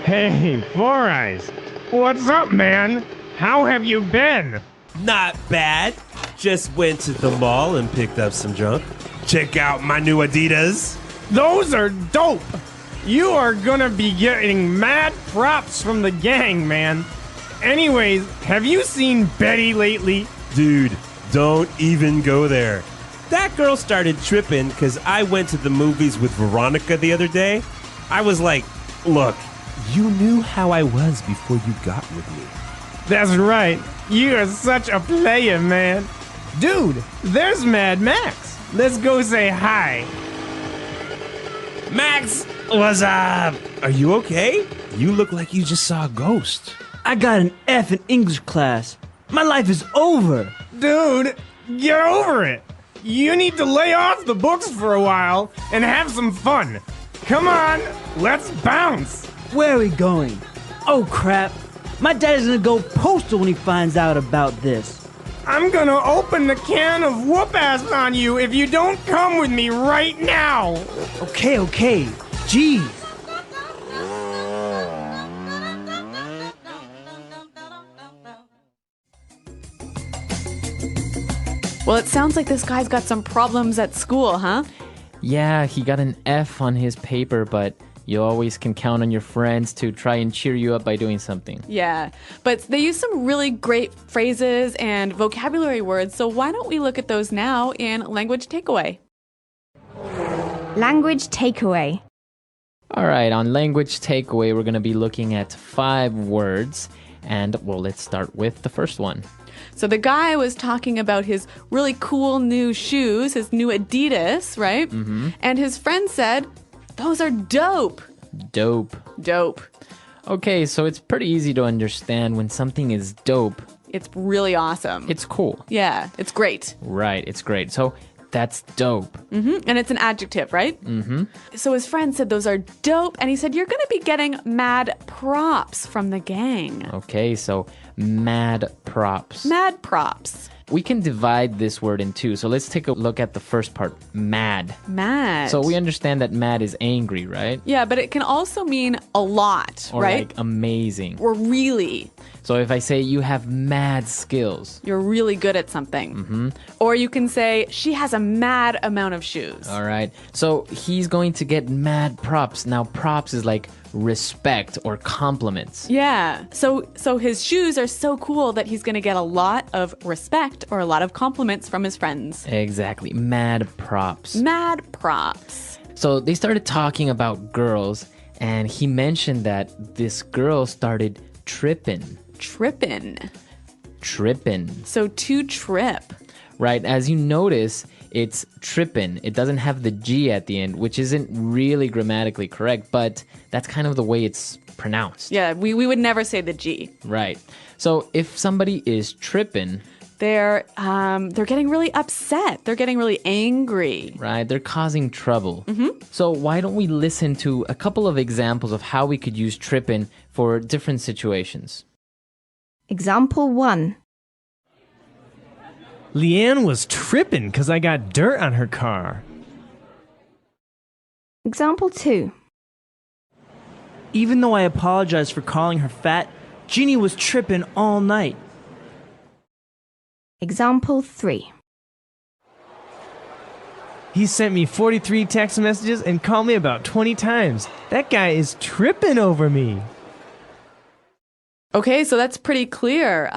Hey, Four Eyes. What's up, man? How have you been? Not bad. Just went to the mall and picked up some junk. Check out my new Adidas. Those are dope. You are gonna be getting mad props from the gang, man. Anyways, have you seen Betty lately? Dude, don't even go there. That girl started tripping because I went to the movies with Veronica the other day. I was like, look, you knew how I was before you got with me. That's right. You are such a player, man. Dude, there's Mad Max. Let's go say hi. Max, what's up? Are you okay? You look like you just saw a ghost. I got an F in English class. My life is over. Dude, get over it. You need to lay off the books for a while and have some fun. Come on, let's bounce. Where are we going? Oh, crap. My dad is gonna go postal when he finds out about this. I'm gonna open the can of whoop-ass on you if you don't come with me right now. Okay. Geez. Well, it sounds like this guy's got some problems at school, huh? Yeah, he got an F on his paper, but you always can count on your friends to try and cheer you up by doing something. Yeah, but they use some really great phrases and vocabulary words, so why don't we look at those now in Language Takeaway? Language takeaway. All right, on Language Takeaway, we're going to be looking at 5 words. And, well, let's start with the first one. So the guy was talking about his really cool new shoes, his new Adidas, right? Mm-hmm. And his friend said, those are dope. Dope. Dope. Okay, so it's pretty easy to understand when something is dope. It's really awesome. It's cool. Yeah, it's great. Right, it's great. So that's dope. Mm-hmm. And it's an adjective, right? Mm-hmm. So his friend said those are dope, and he said, you're going to be getting mad props from the gang. Okay, so mad props. Mad props. We can divide this word in two. So let's take a look at the first part, mad. Mad. So we understand that mad is angry, right? Yeah, but it can also mean a lot, Or right? like amazing. Or really. So if I say you have mad skills. You're really good at something. Mm-hmm. Or you can say she has a mad amount of shoes. All right. So he's going to get mad props. Now props is like respect or compliments. Yeah. So his shoes are so cool that he's going to get a lot of respect or a lot of compliments from his friends. Exactly. Mad props. Mad props. So they started talking about girls, and he mentioned that this girl started tripping. Trippin'. So to trip. Right. As you notice, it's trippin'. It doesn't have the G at the end, which isn't really grammatically correct, but that's kind of the way it's pronounced. Yeah, we would never say the G. Right. So if somebody is trippin', they're getting really upset. They're getting really angry. Right. They're causing trouble. Mm-hmm. So why don't we listen to a couple of examples of how we could use trippin' for different situations? Example 1. Leanne was tripping because I got dirt on her car. Example 2. Even though I apologized for calling her fat, Jeannie was tripping all night. Example 3. He sent me 43 text messages and called me about 20 times. That guy is tripping over me. Okay, so that's pretty clear.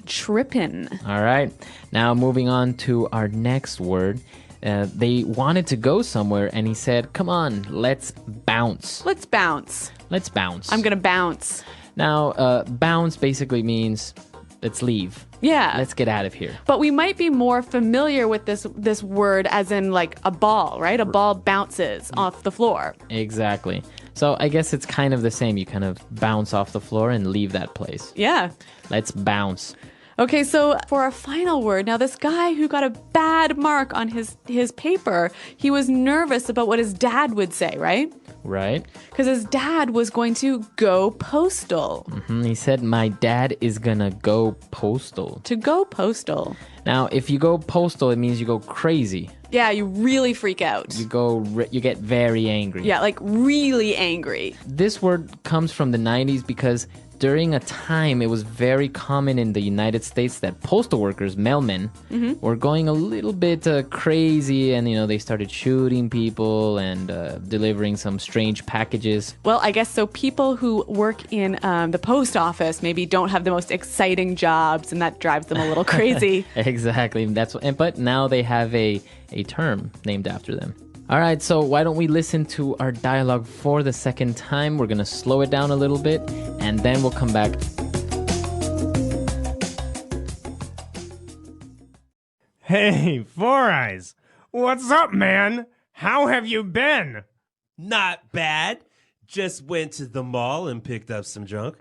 Trippin'. All right. Now moving on to our next word. They wanted to go somewhere, and he said, come on, let's bounce. Let's bounce. Let's bounce. I'm going to bounce. Now, bounce basically means let's leave. Yeah. Let's get out of here. But we might be more familiar with this word as in like a ball, right? A ball bounces off the floor. Exactly. So I guess it's kind of the same. You kind of bounce off the floor and leave that place. Yeah. Let's bounce. Okay, so for our final word, now this guy who got a bad mark on his paper, he was nervous about what his dad would say, right? Right. Because his dad was going to go postal. Mm-hmm. He said, my dad is gonna go postal. To go postal. Now, if you go postal, it means you go crazy. Yeah, you really freak out. You get very angry. Yeah, like really angry. This word comes from the 90s because during a time it was very common in the United States that postal workers, mailmen, were going a little bit crazy, and they started shooting people and delivering some strange packages. Well, I guess so people who work in the post office maybe don't have the most exciting jobs, and that drives them a little crazy. Exactly. But now they have a term named after them. All right, so why don't we listen to our dialogue for the second time? We're going to slow it down a little bit, and then we'll come back. Hey, Four Eyes. What's up, man? How have you been? Not bad. Just went to the mall and picked up some junk.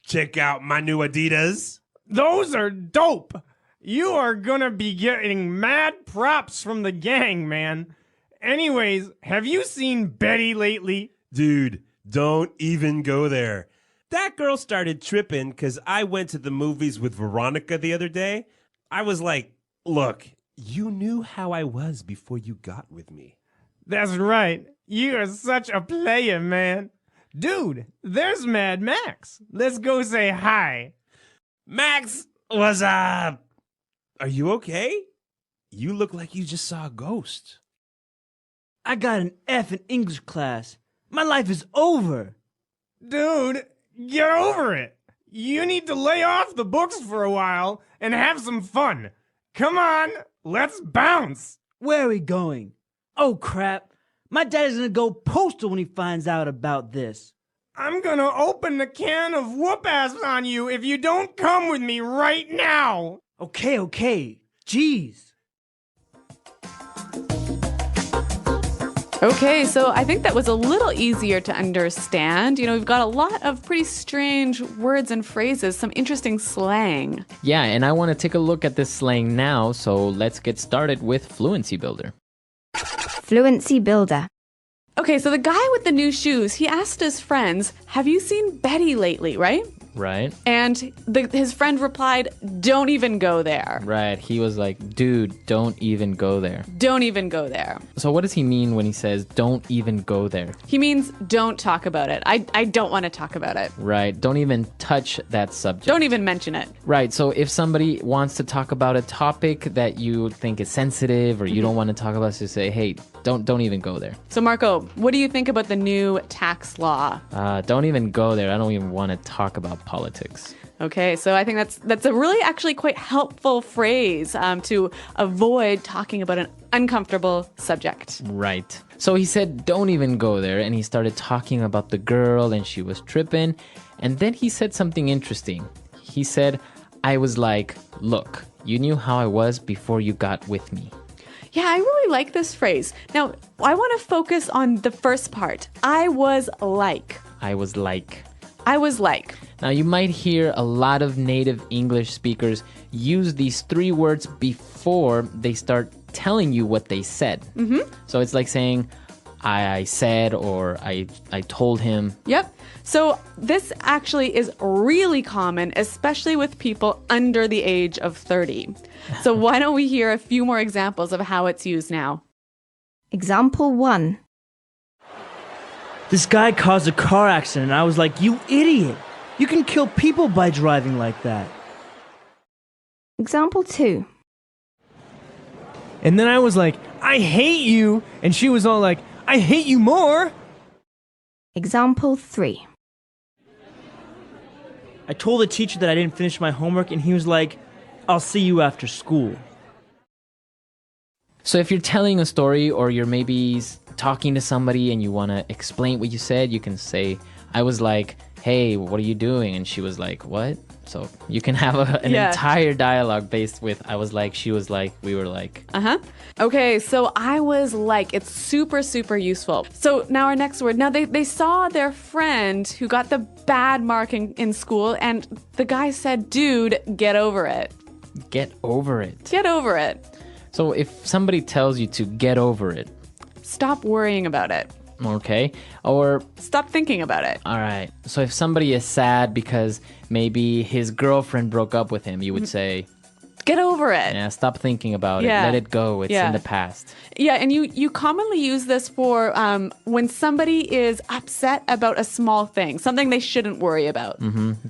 Check out my new Adidas. Those are dope. You are gonna be getting mad props from the gang, man. Anyways, have you seen Betty lately? Dude, don't even go there. That girl started tripping because I went to the movies with Veronica the other day. I was like, look, you knew how I was before you got with me. That's right. You are such a player, man. Dude, there's Mad Max. Let's go say hi. Max, what's up? Are you okay? You look like you just saw a ghost. I got an F in English class. My life is over. Dude, get over it. You need to lay off the books for a while and have some fun. Come on, let's bounce. Where are we going? Oh, crap. My dad is going to go postal when he finds out about this. I'm gonna open the can of whoop-ass on you if you don't come with me right now. Okay. Jeez. Okay, so I think that was a little easier to understand. You know, we've got a lot of pretty strange words and phrases, some interesting slang. Yeah, and I want to take a look at this slang now, so let's get started with Fluency Builder. Fluency builder. Okay, so the guy with the new shoes, he asked his friends, have you seen Betty lately, right? Right. And his friend replied, don't even go there. Right. He was like, dude, don't even go there. Don't even go there. So what does he mean when he says, don't even go there? He means don't talk about it. I don't want to talk about it. Right. Don't even touch that subject. Don't even mention it. Right. So if somebody wants to talk about a topic that you think is sensitive or you don't want to talk about, just say, hey, don't even go there. So Marco, what do you think about the new tax law? Don't even go there. I don't even want to talk about politics. Okay, so I think that's a really actually quite helpful phrase to avoid talking about an uncomfortable subject. Right. So he said, don't even go there. And he started talking about the girl and she was tripping. And then he said something interesting. He said, I was like, look, you knew how I was before you got with me. Yeah, I really like this phrase. Now, I want to focus on the first part. I was like. I was like. I was like. Now, you might hear a lot of native English speakers use these three words before they start telling you what they said. So it's like saying, I said, or I told him. Yep. So this actually is really common, especially with people under the age of 30. So why don't we hear a few more examples of how it's used now? Example 1. This guy caused a car accident and I was like, you idiot. You can kill people by driving like that. Example 2. And then I was like, I hate you. And she was all like, I hate you more. Example 3. I told the teacher that I didn't finish my homework and he was like, I'll see you after school. So if you're telling a story or you're maybe talking to somebody and you want to explain what you said, you can say, I was like, hey, what are you doing? And she was like, what? So you can have an entire dialogue based with I was like, she was like, we were like. Okay, so I was like, it's super, super useful. So now our next word. Now they saw their friend who got the bad mark in school and the guy said, dude, get over it. Get over it. Get over it. So if somebody tells you to get over it. Stop worrying about it. Okay. Or stop thinking about it. All right. So if somebody is sad because maybe his girlfriend broke up with him, you would say, get over it. Yeah, stop thinking about it. Let it go. It's in the past. Yeah, and you commonly use this for when somebody is upset about a small thing, something they shouldn't worry about.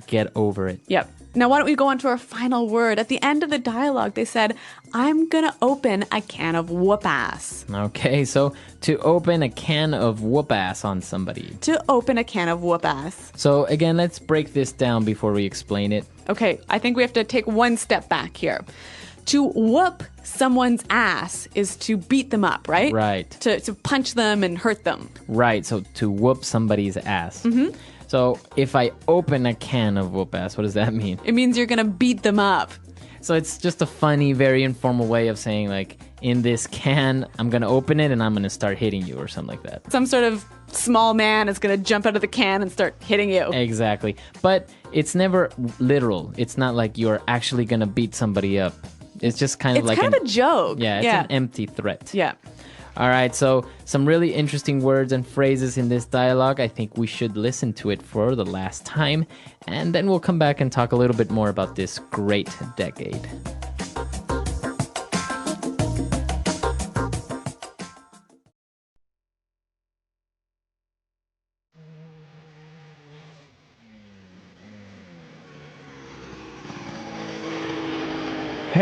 Get over it. Yep. Now, why don't we go on to our final word? At the end of the dialogue, they said, I'm going to open a can of whoop-ass. Okay, so to open a can of whoop-ass on somebody. To open a can of whoop-ass. So again, let's break this down before we explain it. Okay, I think we have to take one step back here. To whoop someone's ass is to beat them up, right? Right. To punch them and hurt them. Right, so to whoop somebody's ass. So if I open a can of whoop-ass, what does that mean? It means you're going to beat them up. So it's just a funny, very informal way of saying, like, in this can, I'm going to open it and I'm going to start hitting you or something like that. Some sort of small man is going to jump out of the can and start hitting you. Exactly. But it's never literal. It's not like you're actually going to beat somebody up. It's just kind of it's like kind of a joke. Yeah, it's an empty threat. Yeah. All right, so some really interesting words and phrases in this dialogue. I think we should listen to it for the last time, and then we'll come back and talk a little bit more about this great decade.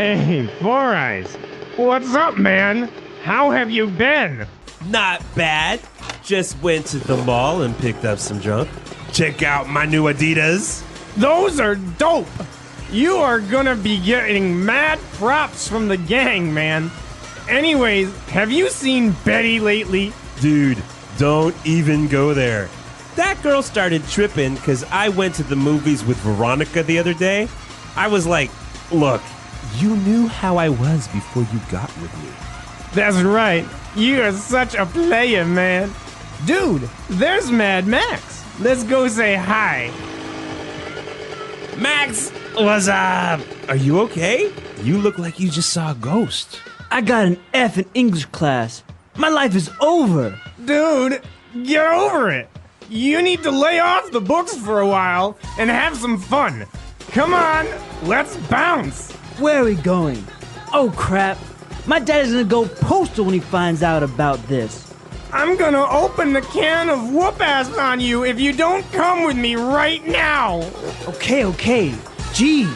Hey, Four Eyes. What's up, man? How have you been? Not bad. Just went to the mall and picked up some junk. Check out my new Adidas. Those are dope. You are gonna be getting mad props from the gang, man. Anyways, have you seen Betty lately? Dude, don't even go there. That girl started tripping because I went to the movies with Veronica the other day. I was like, look, you knew how I was before you got with me. That's right. You are such a player, man. Dude, there's Mad Max. Let's go say hi. Max, what's up? Are you okay? You look like you just saw a ghost. I got an F in English class. My life is over. Dude, get over it. You need to lay off the books for a while and have some fun. Come on, let's bounce. Where are we going? Oh crap. My dad is gonna go postal when he finds out about this. I'm gonna open the can of whoop-ass on you if you don't come with me right now. Okay. Jeez.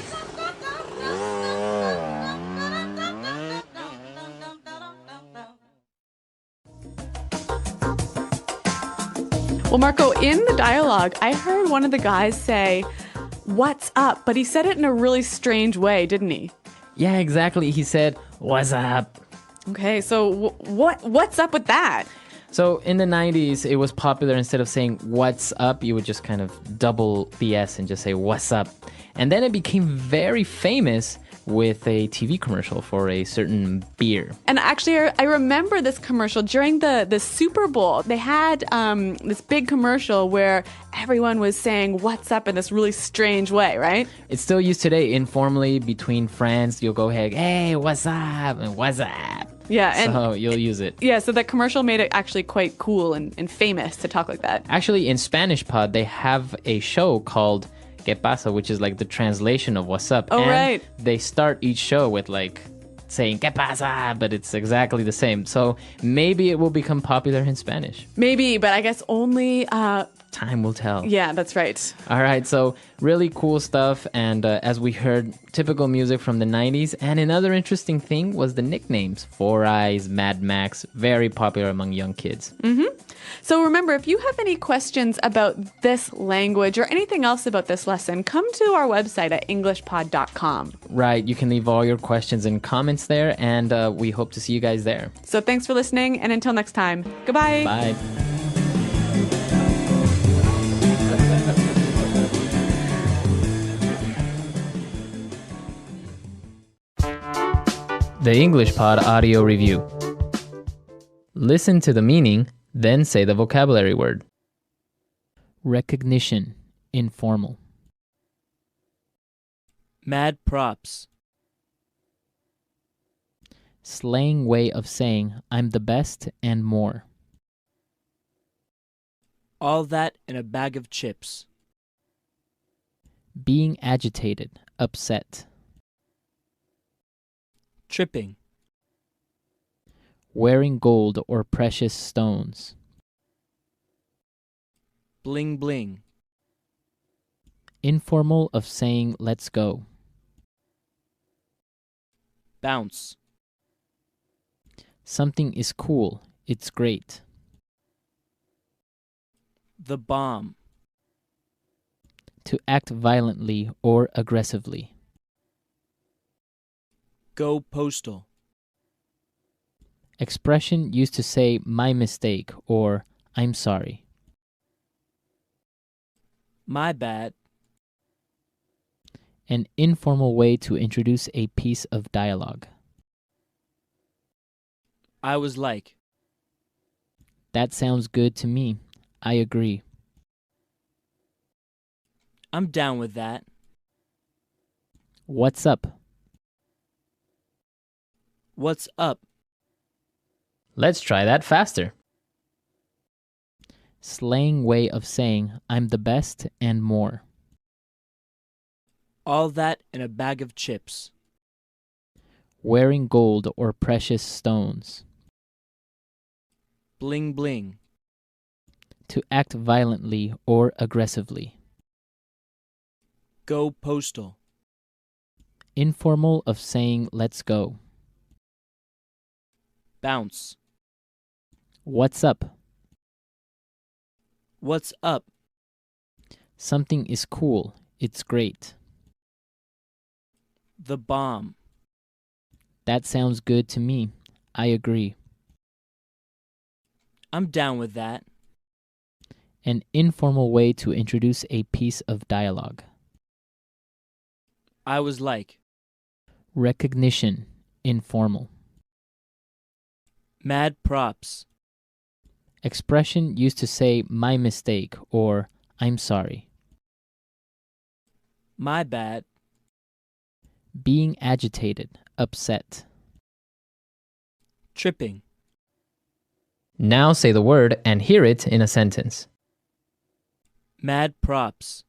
Well, Marco, in the dialogue, I heard one of the guys say, "What's up?" But he said it in a really strange way, didn't he? Yeah, exactly. He said, "What's up?" Okay, so what's up with that? So in the 90s, it was popular, instead of saying "what's up," you would just kind of double the S and just say "what's up." And then it became very famous with a TV commercial for a certain beer. And actually, I remember this commercial during the Super Bowl. They had this big commercial where everyone was saying "what's up" in this really strange way, right? It's still used today informally between friends. You'll go, "Hey, what's up?" and "what's up?" Yeah, and so you'll use it. Yeah, so that commercial made it actually quite cool and famous to talk like that. Actually, in Spanish Pod, they have a show called ¿Qué pasa?, which is like the translation of "what's up?" Oh, and right. They start each show with like saying ¿Qué pasa?, but it's exactly the same. So maybe it will become popular in Spanish. Maybe, but I guess only... Time will tell. Yeah, that's right. All right, so really cool stuff. And as we heard, typical music from the 90s. And another interesting thing was the nicknames. Four Eyes, Mad Max, very popular among young kids. Mm-hmm. So remember, if you have any questions about this language or anything else about this lesson, come to our website at englishpod.com. Right, you can leave all your questions and comments there, and we hope to see you guys there. So thanks for listening, and until next time, goodbye. Bye. The English Pod Audio Review. Listen to the meaning, then say the vocabulary word. Recognition, informal. Mad props. Slang way of saying I'm the best and more. All that in a bag of chips. Being agitated, upset. Tripping. Wearing gold or precious stones. Bling bling. Informal of saying let's go. Bounce. Something is cool, it's great. The bomb. To act violently or aggressively. Go postal. Expression used to say my mistake or I'm sorry. My bad. An informal way to introduce a piece of dialogue. I was like. That sounds good to me. I agree. I'm down with that. What's up? What's up? Let's try that faster. Slang way of saying I'm the best and more. All that in a bag of chips. Wearing gold or precious stones. Bling bling. To act violently or aggressively. Go postal. informal of saying let's go. Bounce. What's up? What's up? Something is cool. It's great. The bomb. That sounds good to me. I agree. I'm down with that. An informal way to introduce a piece of dialogue. I was like. Recognition. Informal. Mad props. Expression used to say my mistake or I'm sorry. My bad. Being agitated. Upset. Tripping. Now say the word and hear it in a sentence. Mad props.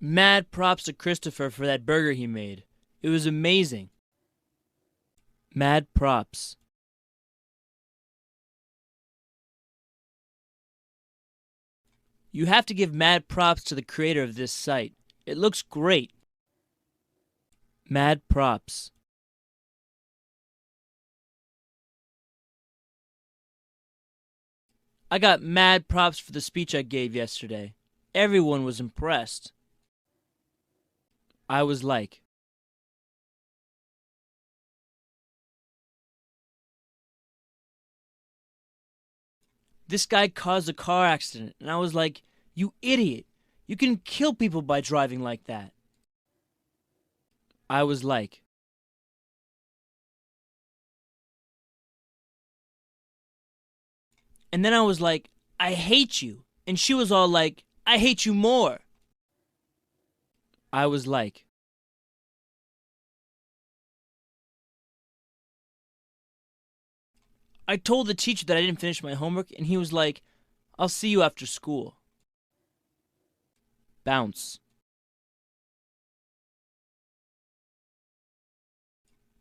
Mad props to Christopher for that burger he made. It was amazing. Mad props. You have to give mad props to the creator of this site. It looks great. Mad props. I got mad props for the speech I gave yesterday. Everyone was impressed. I was like. This guy caused a car accident, and I was like, you idiot. You can kill people by driving like that. I was like. And then I was like, I hate you. And she was all like, I hate you more. I was like. I told the teacher that I didn't finish my homework, and he was like, I'll see you after school. Bounce.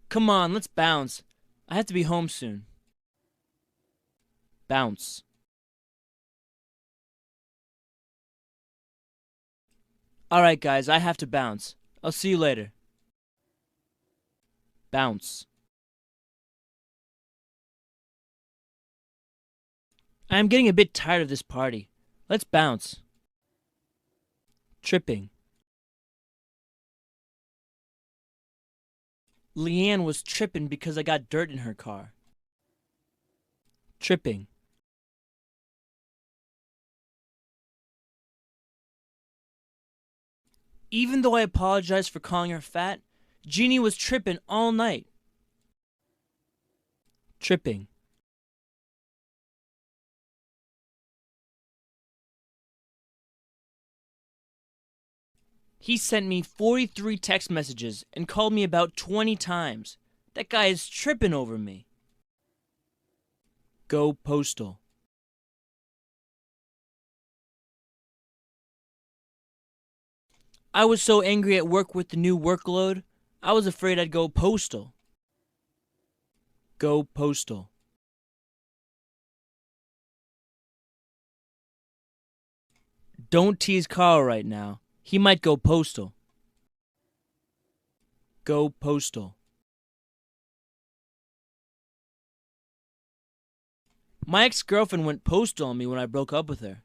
Come on, let's bounce. I have to be home soon. Bounce. Alright guys, I have to bounce. I'll see you later. Bounce. I am getting a bit tired of this party. Let's bounce. Tripping. Leanne was tripping because I got dirt in her car. Tripping. Even though I apologized for calling her fat, Jeannie was tripping all night. Tripping. He sent me 43 text messages and called me about 20 times. That guy is tripping over me. Go postal. I was so angry at work with the new workload, I was afraid I'd go postal. Go postal. Don't tease Carl right now. He might go postal. Go postal. My ex-girlfriend went postal on me when I broke up with her.